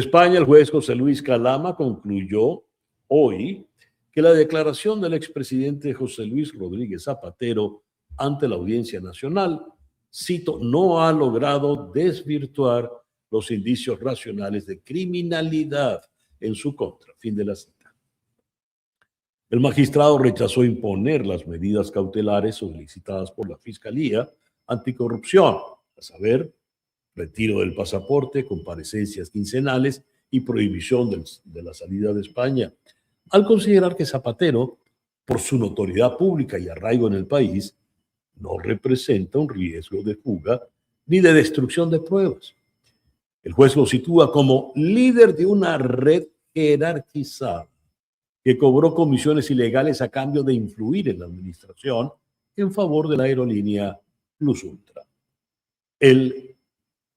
España, el juez José Luis Calama concluyó hoy que la declaración del expresidente José Luis Rodríguez Zapatero ante la Audiencia Nacional, cito, no ha logrado desvirtuar los indicios racionales de criminalidad en su contra. Fin de la cita. El magistrado rechazó imponer las medidas cautelares solicitadas por la Fiscalía Anticorrupción, a saber, retiro del pasaporte, comparecencias quincenales y prohibición de la salida de España, al considerar que Zapatero, por su notoriedad pública y arraigo en el país, no representa un riesgo de fuga ni de destrucción de pruebas. El juez lo sitúa como líder de una red jerarquizada que cobró comisiones ilegales a cambio de influir en la administración en favor de la aerolínea Plus Ultra. El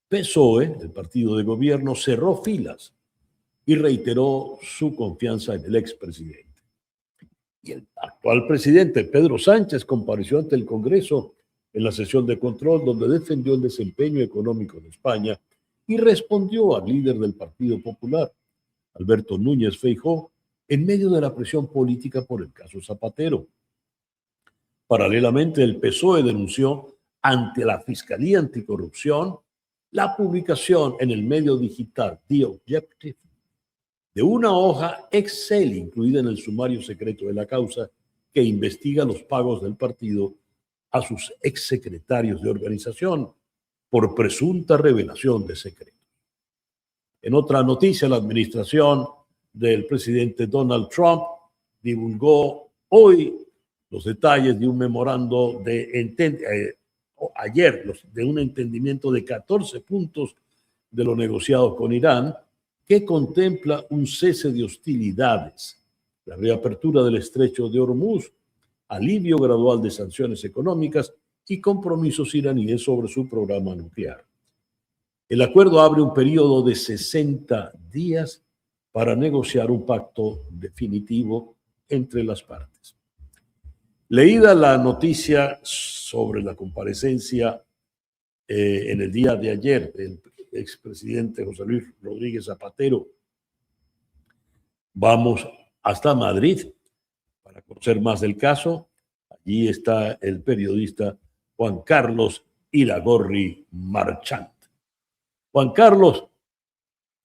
PSOE, el partido de gobierno, cerró filas y reiteró su confianza en el expresidente. Y el actual presidente, Pedro Sánchez, compareció ante el Congreso en la sesión de control donde defendió el desempeño económico de España y respondió al líder del Partido Popular, Alberto Núñez Feijóo, en medio de la presión política por el caso Zapatero. Paralelamente, el PSOE denunció ante la Fiscalía Anticorrupción la publicación en el medio digital The Objective de una hoja Excel incluida en el sumario secreto de la causa que investiga los pagos del partido a sus exsecretarios de organización por presunta revelación de secretos. En otra noticia, la administración del presidente Donald Trump divulgó hoy los detalles de un memorando de un entendimiento de 14 puntos de lo negociado con Irán, que contempla un cese de hostilidades, la reapertura del estrecho de Hormuz, alivio gradual de sanciones económicas y compromisos iraníes sobre su programa nuclear. El acuerdo abre un periodo de 60 días para negociar un pacto definitivo entre las partes. Leída la noticia sobre la comparecencia en el día de ayer del expresidente José Luis Rodríguez Zapatero, vamos hasta Madrid para conocer más del caso. Allí está el periodista Juan Carlos Iragorri Marchant. Juan Carlos,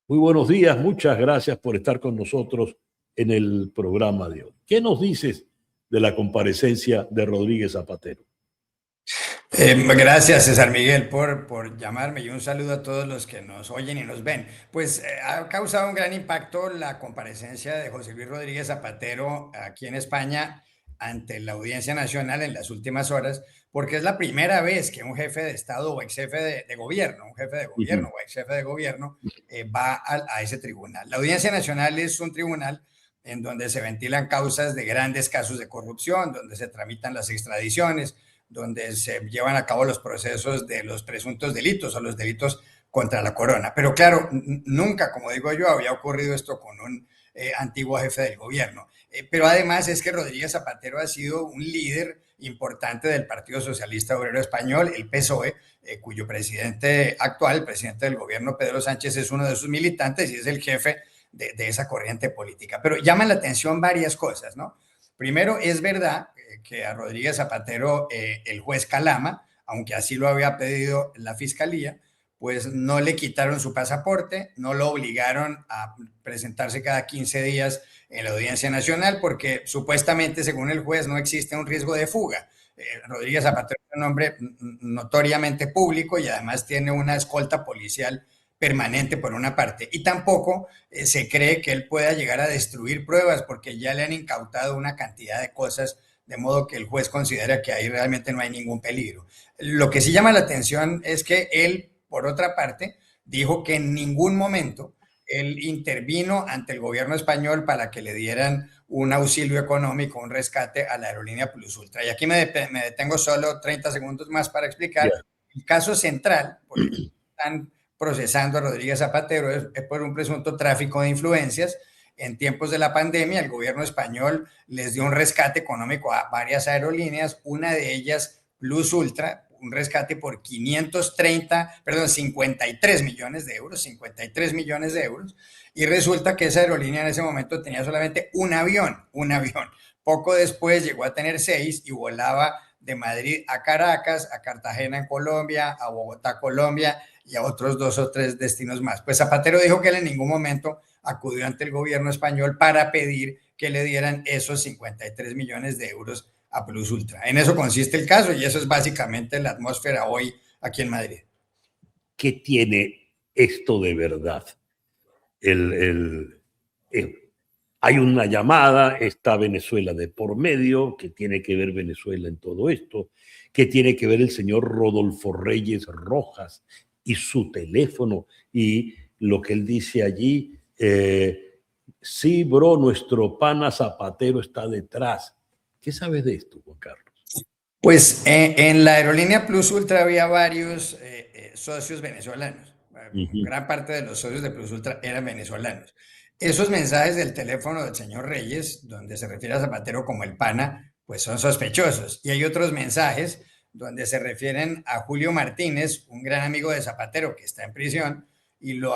muy buenos días, muchas gracias por estar con nosotros en el programa de hoy. ¿Qué nos dices de la comparecencia de Rodríguez Zapatero? Gracias, César Miguel, por llamarme y un saludo a todos los que nos oyen y nos ven. Pues ha causado un gran impacto la comparecencia de José Luis Rodríguez Zapatero aquí en España ante la Audiencia Nacional en las últimas horas, porque es la primera vez que un jefe de Estado o ex jefe de gobierno, un jefe de gobierno o ex jefe de gobierno va a ese tribunal. La Audiencia Nacional es un tribunal en donde se ventilan causas de grandes casos de corrupción, donde se tramitan las extradiciones, donde se llevan a cabo los procesos de los presuntos delitos o los delitos contra la corona. Pero claro, nunca, como digo yo, había ocurrido esto con un antiguo jefe del gobierno. Pero además es que Rodríguez Zapatero ha sido un líder importante del Partido Socialista Obrero Español, el PSOE, cuyo presidente actual, el presidente del gobierno, Pedro Sánchez, es uno de sus militantes y es el jefe de esa corriente política. Pero llaman la atención varias cosas, ¿no? Primero, es verdad que a Rodríguez Zapatero el juez Calama, aunque así lo había pedido la Fiscalía, pues no le quitaron su pasaporte, no lo obligaron a presentarse cada 15 días en la Audiencia Nacional porque supuestamente, según el juez, no existe un riesgo de fuga. Rodríguez Zapatero es un hombre notoriamente público y además tiene una escolta policial permanente por una parte, y tampoco se cree que él pueda llegar a destruir pruebas porque ya le han incautado una cantidad de cosas, de modo que el juez considera que ahí realmente no hay ningún peligro. Lo que sí llama la atención es que él, por otra parte, dijo que en ningún momento él intervino ante el gobierno español para que le dieran un auxilio económico, un rescate a la aerolínea Plus Ultra. Y aquí me detengo solo 30 segundos más para explicar el caso central, porque están procesando a Rodríguez Zapatero es por un presunto tráfico de influencias. En tiempos de la pandemia, el gobierno español les dio un rescate económico a varias aerolíneas, una de ellas Plus Ultra, un rescate por 53 millones de euros, 53 millones de euros, y resulta que esa aerolínea en ese momento tenía solamente un avión, un avión. Poco después llegó a tener 6 y volaba de Madrid a Caracas, a Cartagena en Colombia, a Bogotá, Colombia, y a otros 2 o 3 destinos más. Pues Zapatero dijo que él en ningún momento acudió ante el gobierno español para pedir que le dieran esos 53 millones de euros a Plus Ultra. En eso consiste el caso y eso es básicamente la atmósfera hoy aquí en Madrid. ¿Qué tiene esto de verdad? Hay una llamada, está Venezuela de por medio, que tiene que ver Venezuela en todo esto, que tiene que ver el señor Rodolfo Reyes Rojas y su teléfono y lo que él dice allí, sí, bro, nuestro pana Zapatero está detrás. ¿Qué sabes de esto, Juan Carlos? Pues en la aerolínea Plus Ultra había varios socios venezolanos. Gran parte de los socios de Plus Ultra eran venezolanos. Esos mensajes del teléfono del señor Reyes, donde se refiere a Zapatero como el pana, pues son sospechosos. Y hay otros mensajes donde se refieren a Julio Martínez, un gran amigo de Zapatero que está en prisión, y lo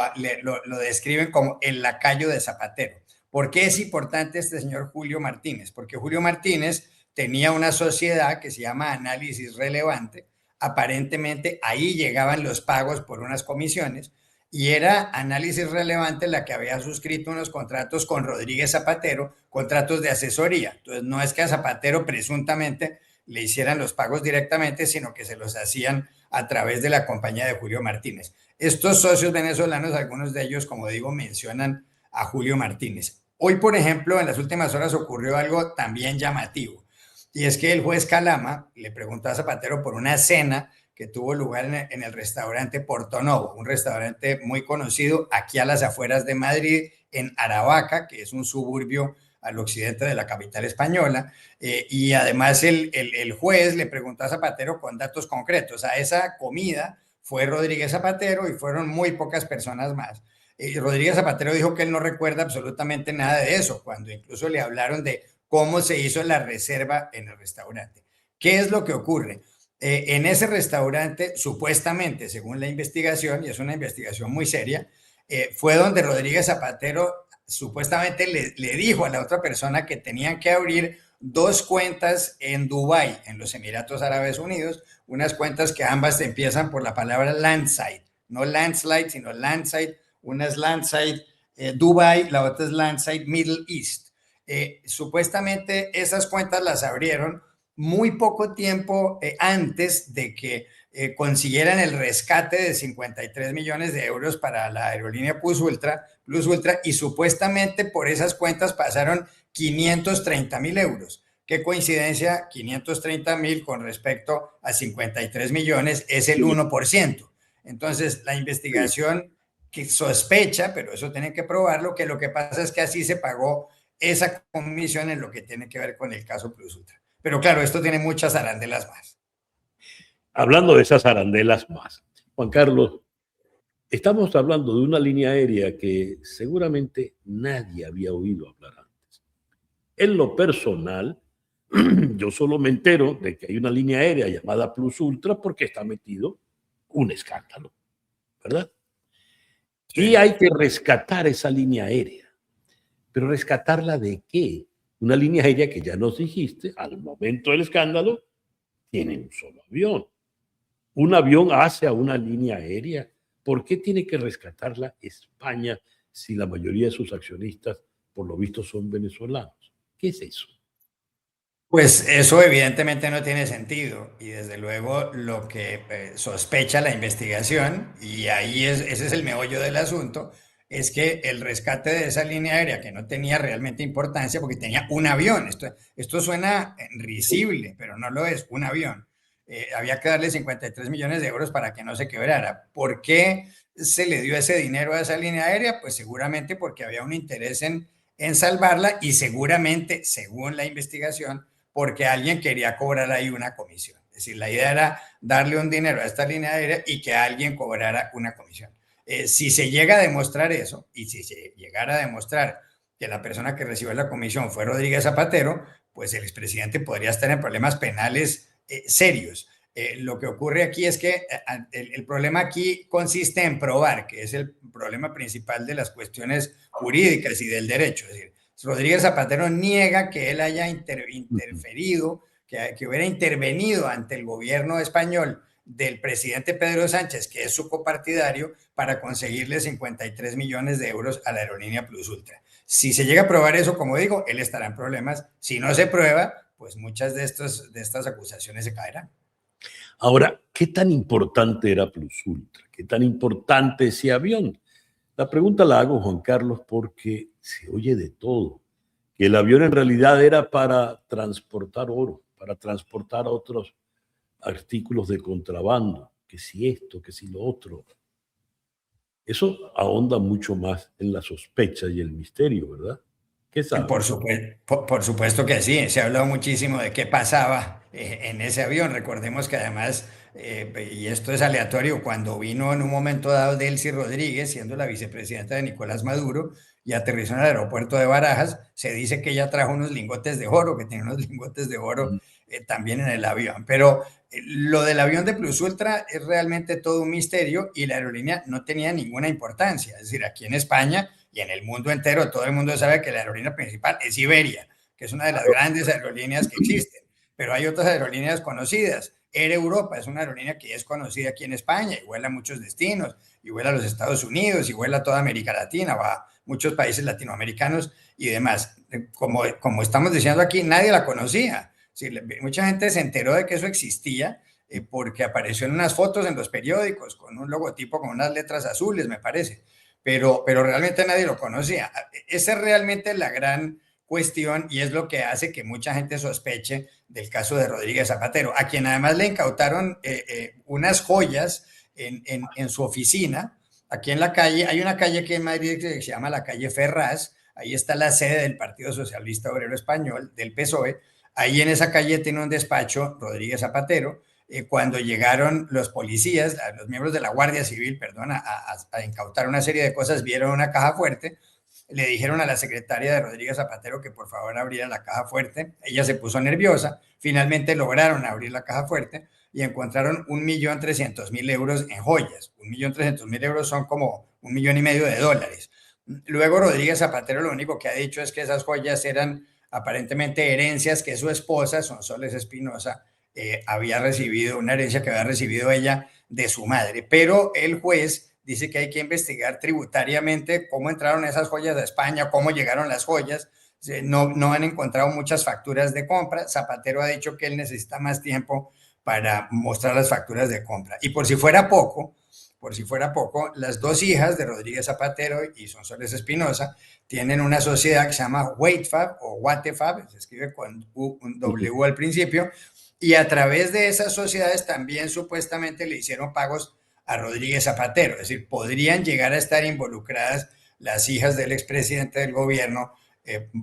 describen como el lacayo de Zapatero. ¿Por qué es importante este señor Julio Martínez? Porque Julio Martínez tenía una sociedad que se llama Análisis Relevante. Aparentemente ahí llegaban los pagos por unas comisiones y era Análisis Relevante la que había suscrito unos contratos con Rodríguez Zapatero, contratos de asesoría. Entonces no es que a Zapatero presuntamente le hicieran los pagos directamente, sino que se los hacían a través de la compañía de Julio Martínez. Estos socios venezolanos, algunos de ellos, como digo, mencionan a Julio Martínez. Hoy, por ejemplo, en las últimas horas ocurrió algo también llamativo. Y es que el juez Calama le preguntó a Zapatero por una cena que tuvo lugar en el restaurante Porto Novo, un restaurante muy conocido aquí a las afueras de Madrid, en Aravaca, que es un suburbio al occidente de la capital española. Y además el juez le preguntó a Zapatero con datos concretos. A esa comida fue Rodríguez Zapatero y fueron muy pocas personas más. Rodríguez Zapatero dijo que él no recuerda absolutamente nada de eso, cuando incluso le hablaron de cómo se hizo la reserva en el restaurante. ¿Qué es lo que ocurre? En ese restaurante, supuestamente, según la investigación, y es una investigación muy seria, fue donde Rodríguez Zapatero supuestamente le dijo a la otra persona que tenían que abrir 2 cuentas en Dubái, en los Emiratos Árabes Unidos, unas cuentas que ambas empiezan por la palabra landside, no landslide, sino landside. Una es landside Dubái, la otra es landside Middle East. Supuestamente esas cuentas las abrieron muy poco tiempo antes de que consiguieran el rescate de 53 millones de euros para la aerolínea Plus Ultra, y supuestamente por esas cuentas pasaron 530.000 euros. Qué coincidencia, 530.000 con respecto a 53 millones es el 1%. Entonces, la investigación que sospecha, pero eso tienen que probarlo, que lo que pasa es que así se pagó esa comisión en lo que tiene que ver con el caso Plus Ultra. Pero claro, esto tiene muchas arandelas más. Hablando de esas arandelas más, Juan Carlos, estamos hablando de una línea aérea que seguramente nadie había oído hablar antes. En lo personal, yo solo me entero de que hay una línea aérea llamada Plus Ultra porque está metido un escándalo, ¿verdad? Sí. Y hay que rescatar esa línea aérea. ¿Pero rescatarla de qué? Una línea aérea que ya nos dijiste, al momento del escándalo, tiene un solo avión. Un avión hace a una línea aérea. ¿Por qué tiene que rescatarla España si la mayoría de sus accionistas, por lo visto, son venezolanos? ¿Qué es eso? Pues eso evidentemente no tiene sentido y desde luego lo que sospecha la investigación, y ahí ese es el meollo del asunto, es que el rescate de esa línea aérea que no tenía realmente importancia porque tenía un avión, esto suena risible, pero no lo es, un avión. Había que darle 53 millones de euros para que no se quebrara. ¿Por qué se le dio ese dinero a esa línea aérea? Pues seguramente porque había un interés en salvarla y seguramente, según la investigación, porque alguien quería cobrar ahí una comisión. Es decir, la idea era darle un dinero a esta línea aérea y que alguien cobrara una comisión. Si se llega a demostrar eso, y si se llegara a demostrar que la persona que recibió la comisión fue Rodríguez Zapatero, pues el expresidente podría estar en problemas penales serios. Lo que ocurre aquí es que el problema aquí consiste en probar, que es el problema principal de las cuestiones jurídicas y del derecho. Es decir, Rodríguez Zapatero niega que él haya interferido, que hubiera intervenido ante el gobierno español del presidente Pedro Sánchez, que es su copartidario, para conseguirle 53 millones de euros a la aerolínea Plus Ultra. Si se llega a probar eso, como digo, él estará en problemas. Si no se prueba, pues muchas de estas acusaciones se caerán. Ahora, ¿qué tan importante era Plus Ultra? ¿Qué tan importante ese avión? La pregunta la hago, Juan Carlos, porque se oye de todo. Que el avión en realidad era para transportar oro, para transportar otros artículos de contrabando, que si esto, que si lo otro. Eso ahonda mucho más en la sospecha y el misterio, ¿verdad? ¿Qué sabes? Por supuesto que sí, se ha hablado muchísimo de qué pasaba en ese avión. Recordemos que además, y esto es aleatorio, cuando vino en un momento dado Delcy Rodríguez, siendo la vicepresidenta de Nicolás Maduro, y aterrizó en el aeropuerto de Barajas, se dice que ella trajo unos lingotes de oro, que tenía unos lingotes de oro también en el avión. Pero lo del avión de Plus Ultra es realmente todo un misterio y la aerolínea no tenía ninguna importancia. Es decir, aquí en España y en el mundo entero, todo el mundo sabe que la aerolínea principal es Iberia, que es una de las grandes aerolíneas que existen. Pero hay otras aerolíneas conocidas. Air Europa es una aerolínea que es conocida aquí en España y vuela a muchos destinos, y vuela a los Estados Unidos, y vuela a toda América Latina, va a muchos países latinoamericanos y demás. Como estamos diciendo aquí, nadie la conocía. Sí, mucha gente se enteró de que eso existía porque apareció en unas fotos en los periódicos con un logotipo con unas letras azules, me parece, pero realmente nadie lo conocía. Esa es realmente la gran cuestión y es lo que hace que mucha gente sospeche del caso de Rodríguez Zapatero, a quien además le incautaron unas joyas en su oficina. Aquí en la calle, hay una calle aquí en Madrid que se llama la calle Ferraz, ahí está la sede del Partido Socialista Obrero Español, del PSOE. Ahí en esa calle tiene un despacho Rodríguez Zapatero. Cuando llegaron los policías, los miembros de la Guardia Civil, perdón, a incautar una serie de cosas, vieron una caja fuerte, le dijeron a la secretaria de Rodríguez Zapatero que por favor abriera la caja fuerte. Ella se puso nerviosa, finalmente lograron abrir la caja fuerte y encontraron 1.300.000 euros en joyas. 1.300.000 euros son como $1,5 millones de dólares. Luego Rodríguez Zapatero lo único que ha dicho es que esas joyas eran aparentemente herencias que su esposa, Sonsoles Espinosa, había recibido, una herencia que había recibido ella de su madre. Pero el juez dice que hay que investigar tributariamente cómo entraron esas joyas a España, cómo llegaron las joyas. No han encontrado muchas facturas de compra. Zapatero ha dicho que él necesita más tiempo para mostrar las facturas de compra. Y por si fuera poco, las dos hijas de Rodríguez Zapatero y Sonsoles Espinosa tienen una sociedad que se llama Waitfab o Watefab, se escribe con un W al principio, y a través de esas sociedades también supuestamente le hicieron pagos a Rodríguez Zapatero, es decir, podrían llegar a estar involucradas las hijas del expresidente del gobierno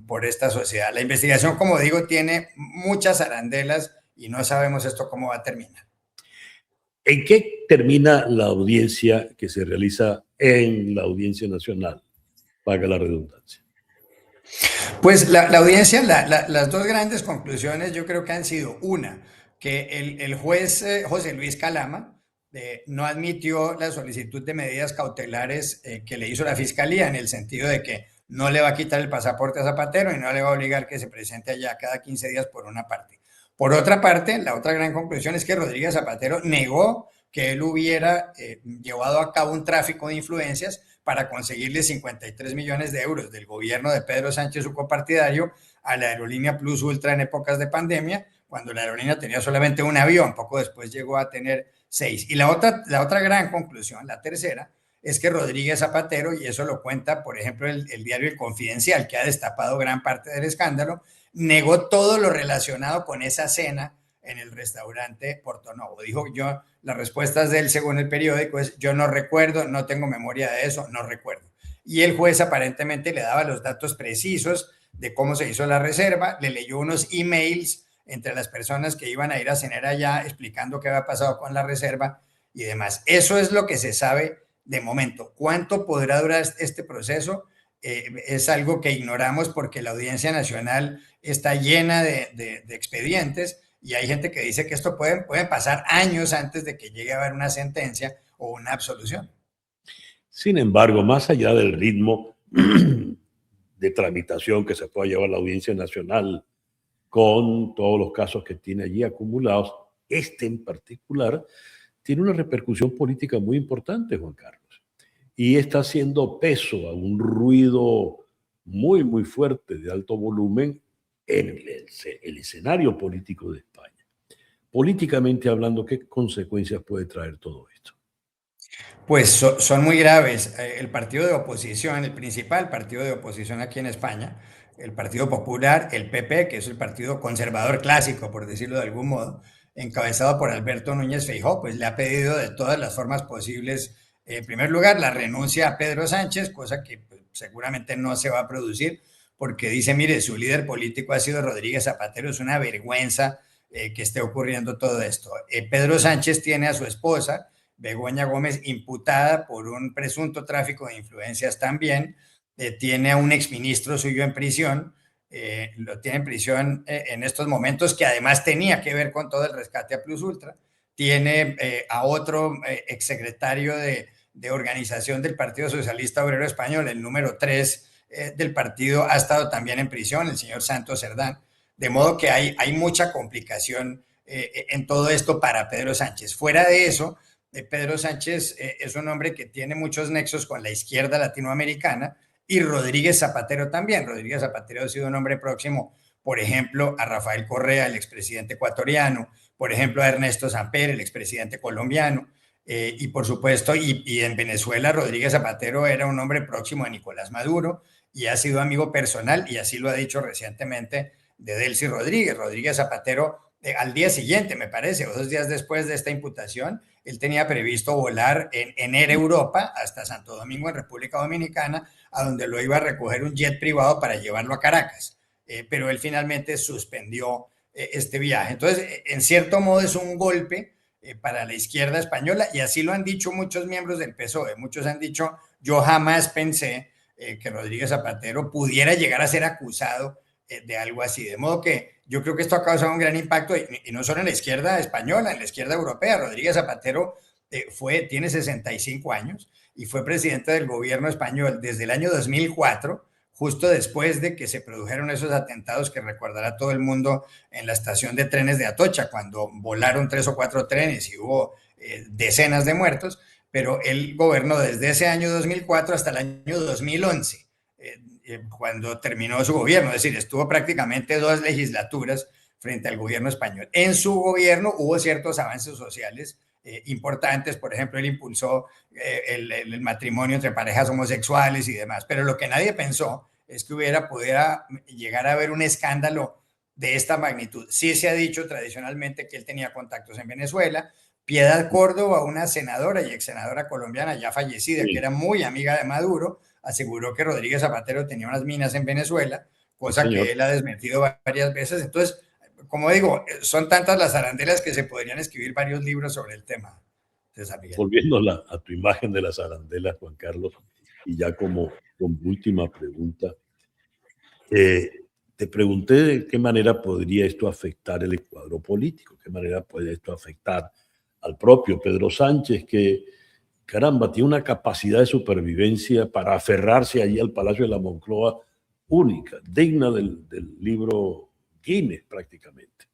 por esta sociedad. La investigación, como digo, tiene muchas arandelas y no sabemos esto cómo va a terminar. ¿En qué termina la audiencia que se realiza en la Audiencia Nacional? Valga la redundancia. Pues la audiencia, las dos grandes conclusiones yo creo que han sido una, que el juez José Luis Calama no admitió la solicitud de medidas cautelares que le hizo la Fiscalía en el sentido de que no le va a quitar el pasaporte a Zapatero y no le va a obligar que se presente allá cada 15 días por una parte. Por otra parte, la otra gran conclusión es que Rodríguez Zapatero negó que él hubiera llevado a cabo un tráfico de influencias para conseguirle 53 millones de euros del gobierno de Pedro Sánchez, su copartidario, a la aerolínea Plus Ultra en épocas de pandemia, cuando la aerolínea tenía solamente un avión, poco después llegó a tener 6. Y la otra gran conclusión, la tercera, es que Rodríguez Zapatero, y eso lo cuenta, por ejemplo, el diario El Confidencial, que ha destapado gran parte del escándalo, negó todo lo relacionado con esa cena en el restaurante Portonovo. Dijo yo, las respuestas de él según el periódico es yo no recuerdo, no tengo memoria de eso, no recuerdo. Y el juez aparentemente le daba los datos precisos de cómo se hizo la reserva, le leyó unos emails entre las personas que iban a ir a cenar allá explicando qué había pasado con la reserva y demás. Eso es lo que se sabe de momento. ¿Cuánto podrá durar este proceso? Es algo que ignoramos porque la Audiencia Nacional está llena de expedientes y hay gente que dice que esto puede pasar años antes de que llegue a haber una sentencia o una absolución. Sin embargo, más allá del ritmo de tramitación que se pueda llevar la Audiencia Nacional con todos los casos que tiene allí acumulados, este en particular tiene una repercusión política muy importante, Juan Carlos, y está haciendo peso a un ruido muy, muy fuerte de alto volumen en el escenario político de España. Políticamente hablando, ¿qué consecuencias puede traer todo esto? Pues son muy graves. El partido de oposición, el principal partido de oposición aquí en España, el Partido Popular, el PP, que es el partido conservador clásico, por decirlo de algún modo, encabezado por Alberto Núñez Feijóo, pues le ha pedido de todas las formas posibles, en primer lugar, la renuncia a Pedro Sánchez, cosa que pues, seguramente no se va a producir, porque dice, mire, su líder político ha sido Rodríguez Zapatero, es una vergüenza que esté ocurriendo todo esto. Pedro Sánchez tiene a su esposa, Begoña Gómez, imputada por un presunto tráfico de influencias también, tiene a un exministro suyo en prisión, lo tiene en prisión en estos momentos, que además tenía que ver con todo el rescate a Plus Ultra, tiene a otro exsecretario de organización del Partido Socialista Obrero Español, el número 3 del partido, ha estado también en prisión, el señor Santos Cerdán, de modo que hay mucha complicación en todo esto para Pedro Sánchez. Fuera de eso, Pedro Sánchez es un hombre que tiene muchos nexos con la izquierda latinoamericana y Rodríguez Zapatero también. Rodríguez Zapatero ha sido un hombre próximo, por ejemplo, a Rafael Correa, el expresidente ecuatoriano, por ejemplo, a Ernesto Samper, el expresidente colombiano, y por supuesto, y en Venezuela, Rodríguez Zapatero era un hombre próximo a Nicolás Maduro y ha sido amigo personal, y así lo ha dicho recientemente, de Delcy Rodríguez. Rodríguez Zapatero, al día siguiente, me parece, o 2 días después de esta imputación, él tenía previsto volar en Air Europa hasta Santo Domingo, en República Dominicana, a donde lo iba a recoger un jet privado para llevarlo a Caracas. Pero él finalmente suspendió este viaje. Entonces, en cierto modo es un golpe para la izquierda española, y así lo han dicho muchos miembros del PSOE. Muchos han dicho, yo jamás pensé que Rodríguez Zapatero pudiera llegar a ser acusado de algo así. De modo que yo creo que esto ha causado un gran impacto, y no solo en la izquierda española, en la izquierda europea. Rodríguez Zapatero tiene 65 años y fue presidente del gobierno español desde el año 2004, justo después de que se produjeron esos atentados que recordará todo el mundo en la estación de trenes de Atocha, cuando volaron 3 o 4 trenes y hubo decenas de muertos. Pero él gobernó desde ese año 2004 hasta el año 2011. Cuando terminó su gobierno, es decir, estuvo prácticamente 2 legislaturas frente al gobierno español. En su gobierno hubo ciertos avances sociales importantes. Por ejemplo, él impulsó el matrimonio entre parejas homosexuales y demás, pero lo que nadie pensó es que pudiera llegar a haber un escándalo de esta magnitud. Sí se ha dicho tradicionalmente que él tenía contactos en Venezuela. Piedad Córdoba, una senadora y ex senadora colombiana ya fallecida, sí, que era muy amiga de Maduro, aseguró que Rodríguez Zapatero tenía unas minas en Venezuela, cosa sí, que él ha desmentido varias veces. Entonces, como digo, son tantas las arandelas que se podrían escribir varios libros sobre el tema. Volviendo a tu imagen de las arandelas, Juan Carlos, y ya como última pregunta, te pregunté de qué manera podría esto afectar el cuadro político, qué manera puede esto afectar al propio Pedro Sánchez, que, caramba, tiene una capacidad de supervivencia para aferrarse allí al Palacio de la Moncloa única, digna del libro Guinness prácticamente.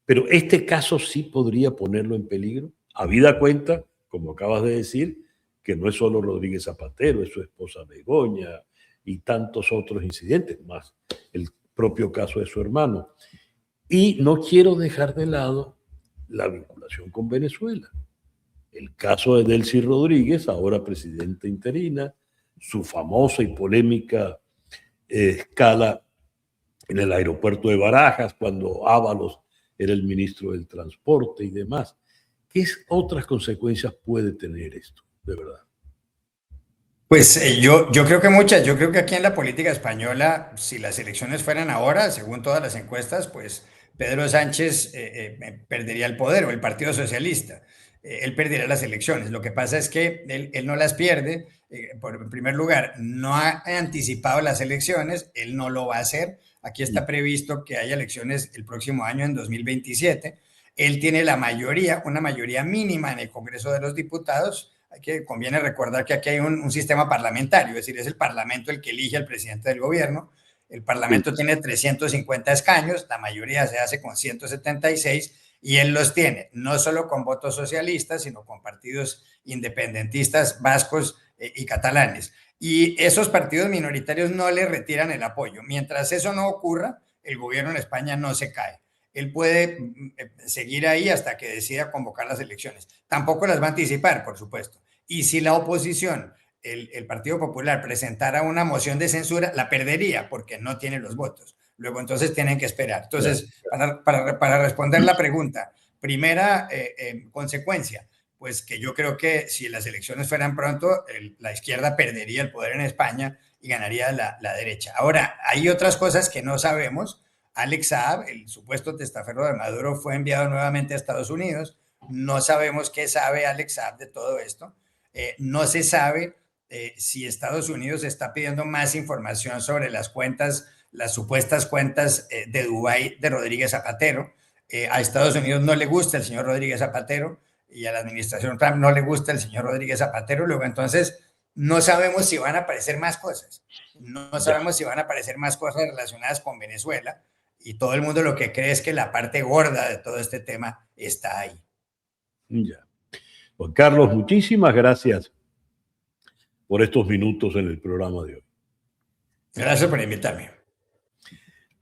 Pero este caso sí podría ponerlo en peligro, habida cuenta, como acabas de decir, que no es solo Rodríguez Zapatero, es su esposa Begoña y tantos otros incidentes, más el propio caso de su hermano. Y no quiero dejar de lado la vinculación con Venezuela. El caso de Delcy Rodríguez, ahora presidenta interina, su famosa y polémica escala en el aeropuerto de Barajas, cuando Ábalos era el ministro del Transporte y demás. ¿Qué otras consecuencias puede tener esto, de verdad? Pues yo creo que muchas. Yo creo que aquí en la política española, si las elecciones fueran ahora, según todas las encuestas, pues Pedro Sánchez perdería el poder, o el Partido Socialista. él perderá las elecciones. Lo que pasa es que él no las pierde. En primer lugar, no ha anticipado las elecciones, él no lo va a hacer. Aquí está previsto que haya elecciones el próximo año, en 2027. Él tiene la mayoría, una mayoría mínima en el Congreso de los Diputados. Conviene recordar que aquí hay un sistema parlamentario, es decir, es el Parlamento el que elige al presidente del gobierno. El Parlamento tiene 350 escaños, la mayoría se hace con 176 y él los tiene, no solo con votos socialistas, sino con partidos independentistas vascos y catalanes. Y esos partidos minoritarios no le retiran el apoyo. Mientras eso no ocurra, el gobierno en España no se cae. Él puede seguir ahí hasta que decida convocar las elecciones. Tampoco las va a anticipar, por supuesto. Y si la oposición, el Partido Popular, presentara una moción de censura, la perdería porque no tiene los votos. Luego entonces tienen que esperar. Entonces, para responder la pregunta, primera consecuencia, pues que yo creo que si las elecciones fueran pronto, la izquierda perdería el poder en España y ganaría la derecha. Ahora, hay otras cosas que no sabemos. Alex Saab, el supuesto testaferro de Maduro, fue enviado nuevamente a Estados Unidos. No sabemos qué sabe Alex Saab de todo esto. No se sabe si Estados Unidos está pidiendo más información sobre las cuentas, las supuestas cuentas de Dubái de Rodríguez Zapatero. A Estados Unidos no le gusta el señor Rodríguez Zapatero y a la administración Trump no le gusta el señor Rodríguez Zapatero. Luego, entonces, no sabemos si van a aparecer más cosas. No sabemos si van a aparecer más cosas relacionadas con Venezuela. Y todo el mundo lo que cree es que la parte gorda de todo este tema está ahí. Ya. Juan Carlos, muchísimas gracias por estos minutos en el programa de hoy. Gracias por invitarme.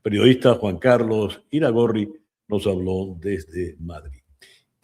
Periodista Juan Carlos Iragorri nos habló desde Madrid.